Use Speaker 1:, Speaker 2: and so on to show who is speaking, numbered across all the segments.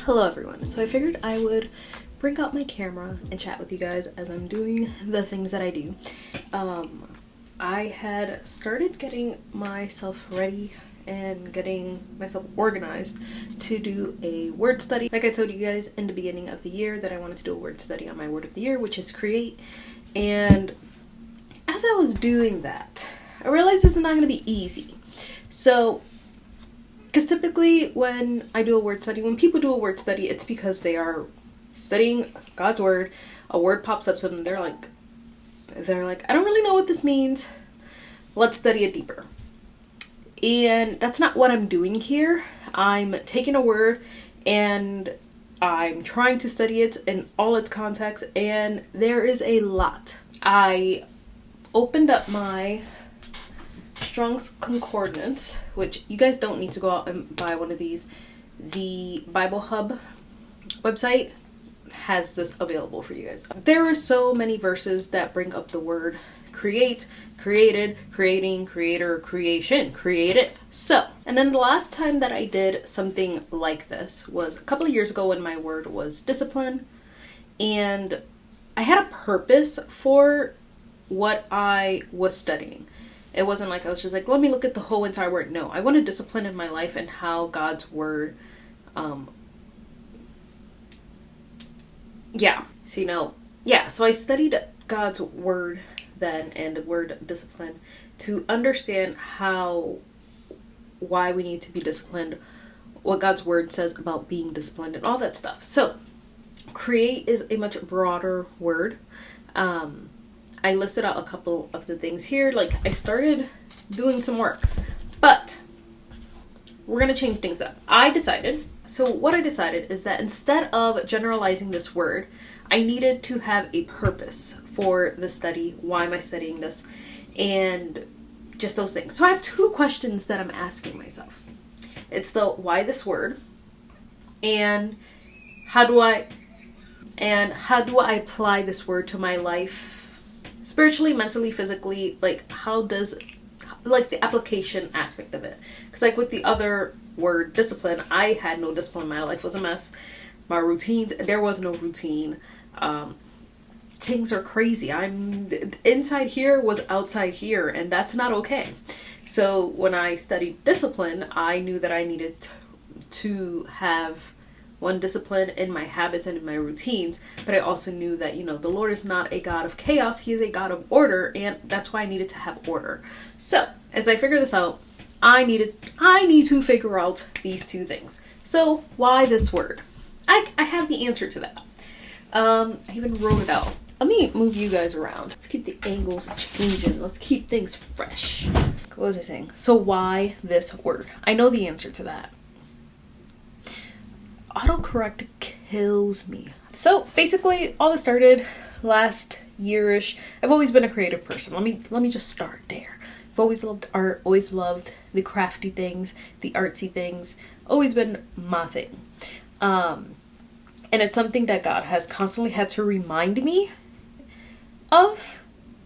Speaker 1: Hello everyone. So I figured I would bring out my camera and chat with you guys as I'm doing the things that I do. I had started getting myself ready and getting myself organized to do a word study. Like I told you guys in the beginning of the year that I wanted to do a word study on my word of the year, which is create. And as I was doing that, I realized this is not going to be easy. So because typically when I do a word study, when people do a word study, it's because they are studying God's word. A word pops up to them. They're like, I don't really know what this means. Let's study it deeper. And that's not what I'm doing here. I'm taking a word and I'm trying to study it in all its context. And there is a lot. I opened up my Strong's Concordance, which you guys don't need to go out and buy one of these. The Bible Hub website has this available for you guys. There are so many verses that bring up the word create, created, creating, creator, creation, creative. So, and then the last time that I did something like this was a couple of years ago when my word was discipline. And I had a purpose for what I was studying. It wasn't like I was just like, let me look at the whole entire word. No, I wanted discipline in my life and how God's word, So I studied God's word then and the word discipline to understand why we need to be disciplined, what God's word says about being disciplined and all that stuff. So create is a much broader word. I listed out a couple of the things here. Like I started doing some work, but we're going to change things up. What I decided is that instead of generalizing this word, I needed to have a purpose for the study. Why am I studying this? And just those things. So I have two questions that I'm asking myself. It's the why this word and how do I apply this word to my life? Spiritually, mentally, physically, how does the application aspect of it? Because with the other word, discipline, I had no discipline. My life was a mess. My routines, there was no routine. Things are crazy. I'm inside here was outside here, and that's not okay. So when I studied discipline, I knew that I needed to have one, discipline in my habits and in my routines, but I also knew that, the Lord is not a God of chaos. He is a God of order, and that's why I needed to have order. So, as I figure this out, I need to figure out these two things. So, why this word? I have the answer to that. I even wrote it out. Let me move you guys around. Let's keep the angles changing. Let's keep things fresh. What was I saying? So, why this word? I know the answer to that. Autocorrect kills me. So basically all this started last year-ish. I've always been a creative person. Let me just start there. I've always loved art, always loved the crafty things, the artsy things, always been my thing. And it's something that God has constantly had to remind me of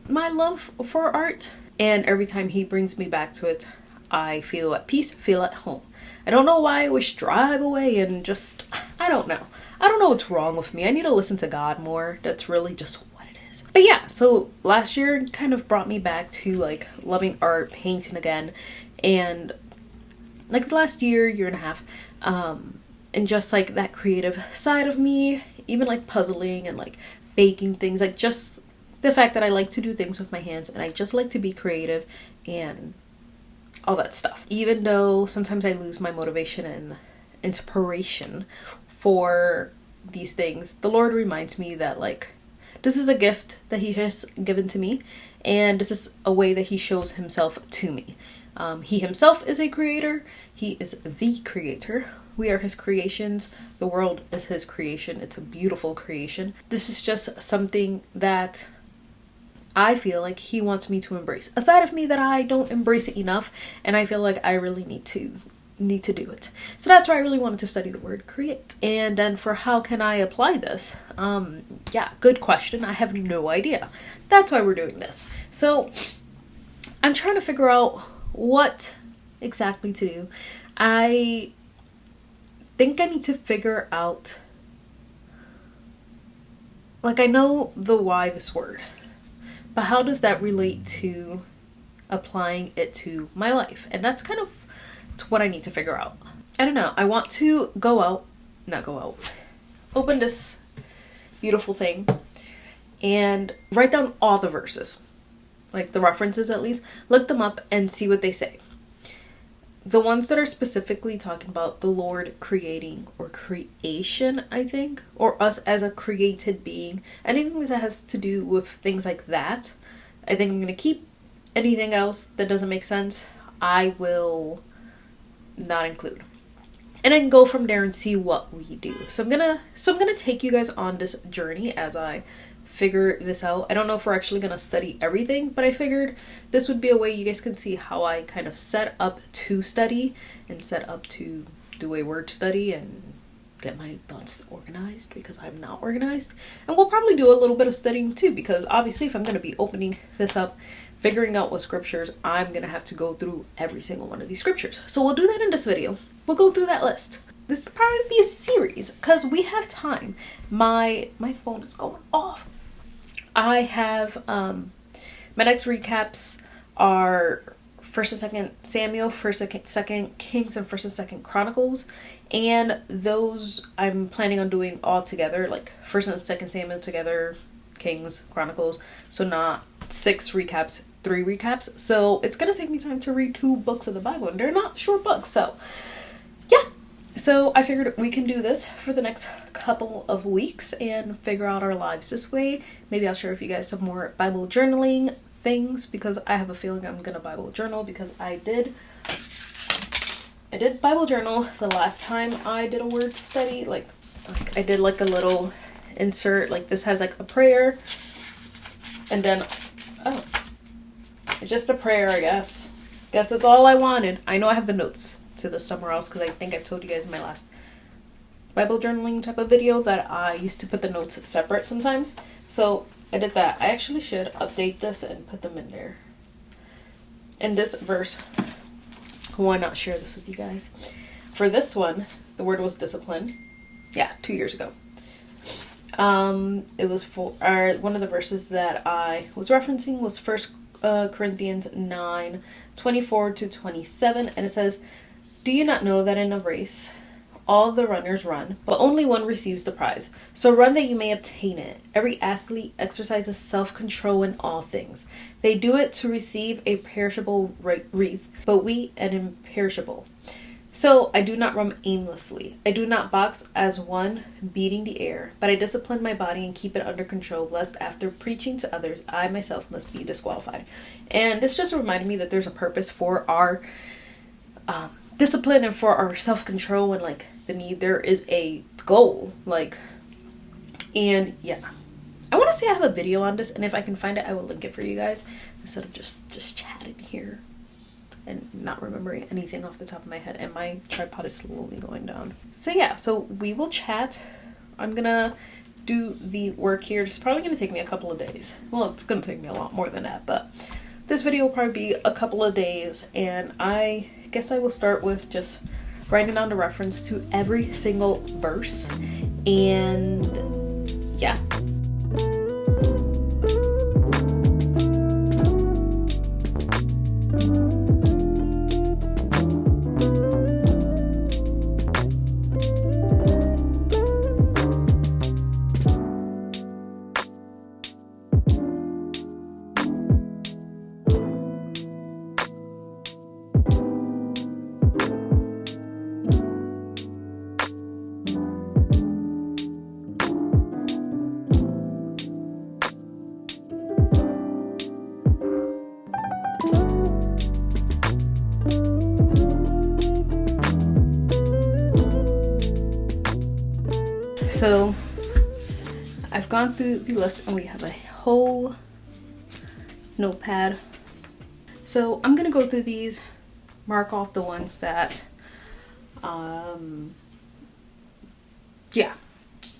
Speaker 1: my love for art. And every time he brings me back to it, I feel at peace, feel at home. I don't know why I always drive away and just, I don't know. I don't know what's wrong with me. I need to listen to God more. That's really just what it is. But yeah, so last year kind of brought me back to loving art, painting again. And the last year and a half, and just that creative side of me, even puzzling and baking things, just the fact that I like to do things with my hands and I just like to be creative and all that stuff. Even though sometimes I lose my motivation and inspiration for these things, the Lord reminds me that this is a gift that he has given to me, and this is a way that he shows himself to me. He himself is a creator. He is the creator. We are his creations. The world is his creation. It's a beautiful creation. This is just something that I feel like he wants me to embrace. A side of me that I don't embrace it enough, and I feel like I really need to do it. So that's why I really wanted to study the word create. And then for how can I apply this? Good question. I have no idea. That's why we're doing this. So I'm trying to figure out what exactly to do. I think I need to figure out, like, I know the why this word, but how does that relate to applying it to my life? And that's kind of what I need to figure out. I don't know. I want to open this beautiful thing and write down all the verses, like the references at least, look them up and see what they say. The ones that are specifically talking about the Lord creating or creation, I think, or us as a created being, anything that has to do with things like that, I think I'm going to keep. Anything else that doesn't make sense, I will not include. And I can go from there and see what we do. So I'm gonna take you guys on this journey as I figure this out. I don't know if we're actually gonna study everything, but I figured this would be a way you guys can see how I kind of set up to study and set up to do a word study and get my thoughts organized, because I'm not organized. And we'll probably do a little bit of studying too, because obviously if I'm going to be opening this up, figuring out what scriptures, I'm going to have to go through every single one of these scriptures. So we'll do that in this video. We'll go through that list. This will probably be a series because we have time. My phone is going off. I have my next recaps are 1st and 2nd Samuel, 1st and 2nd Kings, and 1st and 2nd Chronicles. And those I'm planning on doing all together, like 1st and 2nd Samuel together, Kings, Chronicles. So not 6 recaps, 3 recaps. So it's going to take me time to read 2 books of the Bible, and they're not short books. So yeah. So I figured we can do this for the next couple of weeks and figure out our lives this way. Maybe I'll share with you guys some more Bible journaling things, because I have a feeling I'm going to Bible journal, because I did Bible journal the last time I did a word study. Like I did like a little insert, like this has like a prayer, and then, oh, it's just a prayer, I guess. Guess that's all I wanted. I know I have the notes to this somewhere else, because I think I've told you guys in my last Bible journaling type of video that I used to put the notes separate sometimes. So I did that. I actually should update this and put them in there. In this verse, why not share this with you guys? For this one, the word was discipline. Yeah, 2 years ago. It was for one of the verses that I was referencing was 1 Corinthians 9:24-27, and it says, "Do you not know that in a race all the runners run, but only one receives the prize? So run that you may obtain it. Every athlete exercises self-control in all things. They do it to receive a perishable wreath, but we an imperishable. So I do not run aimlessly. I do not box as one beating the air, but I discipline my body and keep it under control, lest after preaching to others, I myself must be disqualified." And this just reminded me that there's a purpose for our discipline and for our self-control, and like the need, there is a goal, like, and yeah, I want to say I have a video on this, and if I can find it I will link it for you guys, instead of just chatting here and not remembering anything off the top of my head, and my tripod is slowly going down. So yeah, so we will chat. I'm gonna do the work here. It's probably gonna take me a couple of days. Well, it's gonna take me a lot more than that, but this video will probably be a couple of days, and I guess I will start with just writing down the reference to every single verse, and yeah. So I've gone through the list, and we have a whole notepad. So I'm gonna go through these, mark off the ones that, yeah,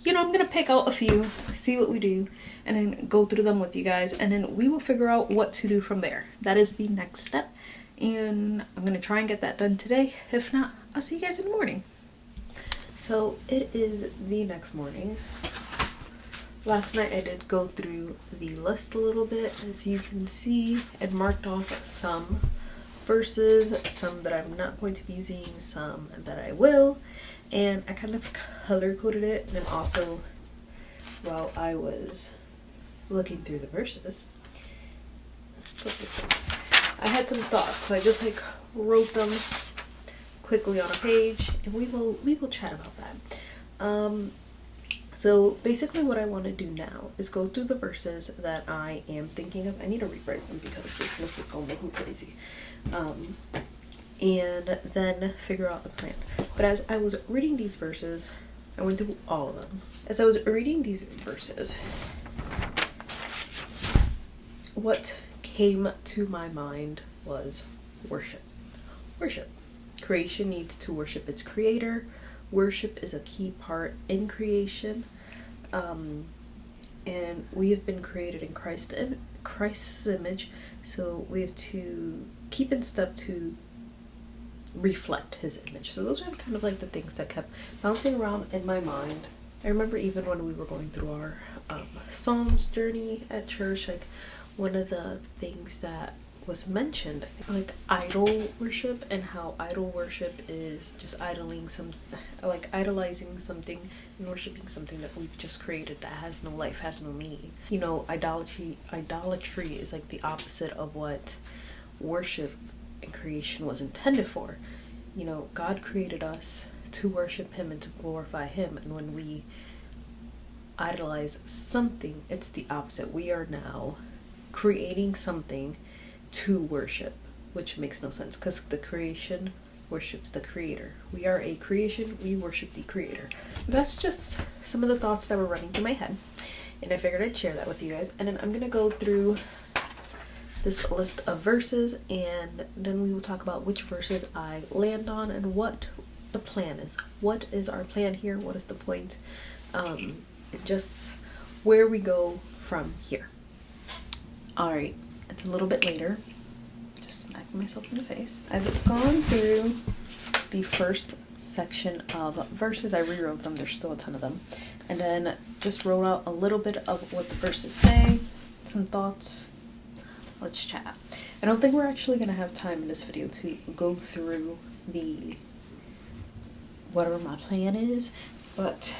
Speaker 1: you know, I'm gonna pick out a few, see what we do, and then go through them with you guys, and then we will figure out what to do from there. That is the next step, and I'm gonna try and get that done today. If not, I'll see you guys in the morning. So it is the next morning. Last night I did go through the list a little bit. As you can see, I marked off some verses, some that I'm not going to be using, some that I will, and I kind of color coded it. And then also, while I was looking through the verses, put this one, I had some thoughts, so I just like wrote them quickly on a page, and we will chat about that. So basically what I want to do now is go through the verses that I am thinking of. I need to rewrite them because this list is going to make me crazy. And then figure out the plan. But as I was reading these verses, I went through all of them. As I was reading these verses, what came to my mind was worship. Worship. Creation needs to worship its creator. Worship is a key part in creation, and we have been created in Christ's image, so we have to keep in step to reflect his image. So those are kind of like the things that kept bouncing around in my mind. I remember even when we were going through our Psalms journey at church, like one of the things that was mentioned, like idol worship, and how idol worship is just idolizing something and worshiping something that we've just created that has no life, has no meaning. You know, idolatry is like the opposite of what worship and creation was intended for. You know, God created us to worship him and to glorify him, and when we idolize something, it's the opposite. We are now creating something to worship, which makes no sense because the creation worships the creator. We are a creation, we worship the creator. That's just some of the thoughts that were running through my head, and I figured I'd share that with you guys. And then I'm gonna go through this list of verses, and then we will talk about which verses I land on and what the plan is. What is our plan here? What is the point? Just where we go from here. Alright, it's a little bit later. Just smacking myself in the face. I've gone through the first section of verses. I rewrote them. There's still a ton of them. And then just wrote out a little bit of what the verses say. Some thoughts. Let's chat. I don't think we're actually going to have time in this video to go through the whatever my plan is. But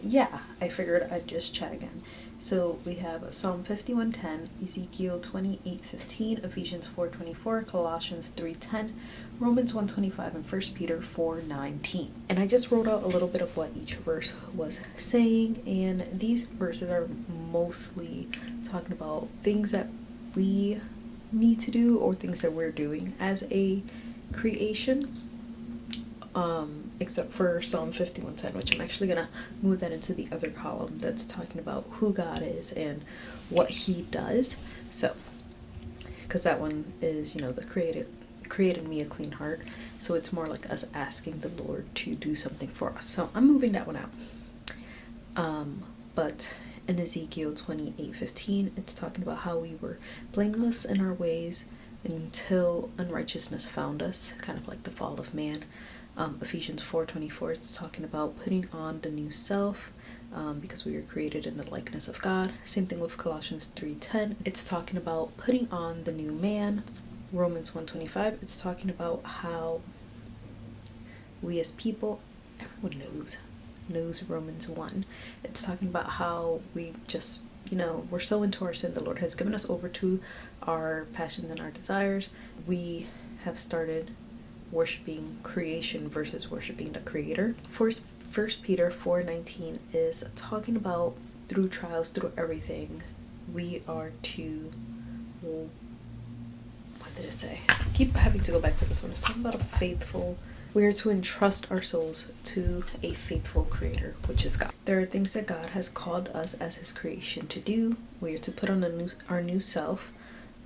Speaker 1: yeah, I figured I'd just chat again. So we have Psalm 51:10, Ezekiel 28:15, Ephesians 4:24, Colossians 3:10, Romans 1:25, and 1 Peter 4:19. And I just wrote out a little bit of what each verse was saying, and these verses are mostly talking about things that we need to do or things that we're doing as a creation. Except for Psalm 51:10, which I'm actually going to move that into the other column that's talking about who God is and what he does. So, because that one is, you know, the created me a clean heart. So it's more like us asking the Lord to do something for us. So I'm moving that one out. But in Ezekiel 28:15, it's talking about how we were blameless in our ways until unrighteousness found us, kind of like the fall of man. Ephesians 4:24, it's talking about putting on the new self, because we were created in the likeness of God. Same thing with Colossians 3:10. It's talking about putting on the new man. Romans 1:25, it's talking about how we as people, everyone knows Romans 1. It's talking about how we just, you know, we're so into our sin. The Lord has given us over to our passions and our desires. We have started worshiping creation versus worshiping the creator. First Peter 4:19 is talking about through trials, through everything, we are to, what did it say? I keep having to go back to this one. It's talking about we are to entrust our souls to a faithful creator, which is God. There are things that God has called us as his creation to do. We are to put on our new self,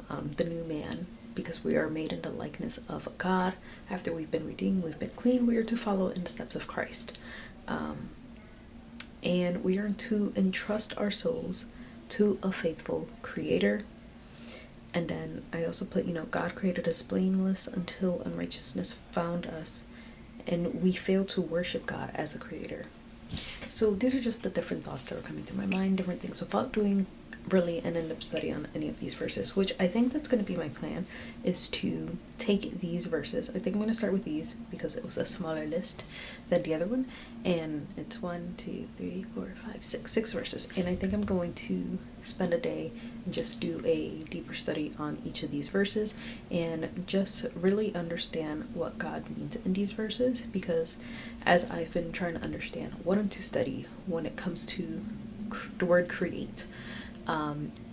Speaker 1: the new man, because we are made in the likeness of God. After we've been redeemed, we've been clean, we are to follow in the steps of Christ. And we are to entrust our souls to a faithful creator. And then I also put, God created us blameless until unrighteousness found us. and we fail to worship God as a creator. So these are just the different thoughts that are coming through my mind, different things without doing really an in-depth study on any of these verses, which I think that's going to be my plan, is to take these verses. I think I'm going to start with these because it was a smaller list than the other one, and it's 1, 2, 3, 4, 5, 6 verses, and I think I'm going to spend a day and just do a deeper study on each of these verses and just really understand what God means in these verses, because as I've been trying to understand what I'm to study when it comes to the word create,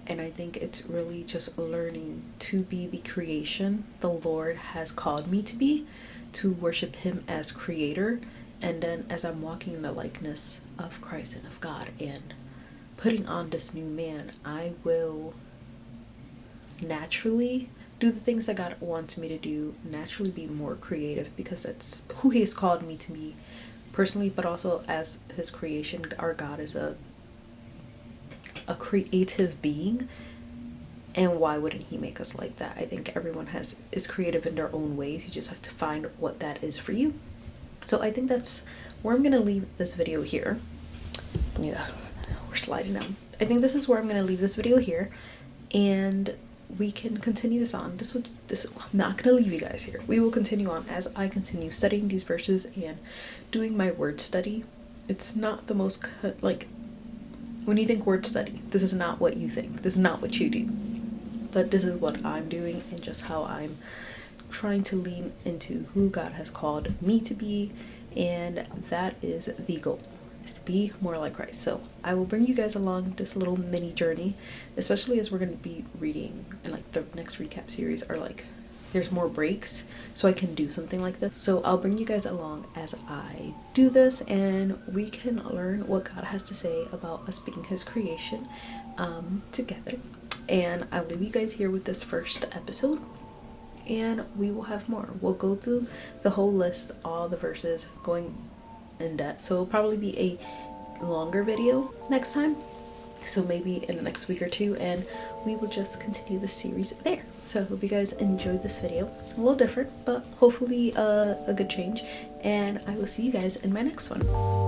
Speaker 1: and I think it's really just learning to be the creation the Lord has called me to be, to worship Him as creator, and then as I'm walking in the likeness of Christ and of God and putting on this new man, I will naturally do the things that God wants me to do, naturally be more creative, because that's who He has called me to be personally, but also as His creation. Our God is a creative being, and why wouldn't He make us like that? I think everyone is creative in their own ways. You just have to find what that is for you. So I think that's where I'm gonna leave this video here. Yeah, we're sliding down. I think this is where I'm gonna leave this video here, and we can continue this on. I'm not gonna leave you guys here. We will continue on as I continue studying these verses and doing my word study. It's not the most when you think word study, this is not what you think. This is not what you do. But this is what I'm doing, and just how I'm trying to lean into who God has called me to be. And that is the goal, is to be more like Christ. So I will bring you guys along this little mini journey, especially as we're going to be reading, and the next recap series are there's more breaks, so I can do something like this. So I'll bring you guys along as I do this, and we can learn what God has to say about us being His creation together. And I'll leave you guys here with this first episode, and we will have more. We'll go through the whole list, all the verses, going in depth. So it'll probably be a longer video next time, so maybe in the next week or two, and we will just continue the series there. So I hope you guys enjoyed this video. A little different, but hopefully a good change, and I will see you guys in my next one.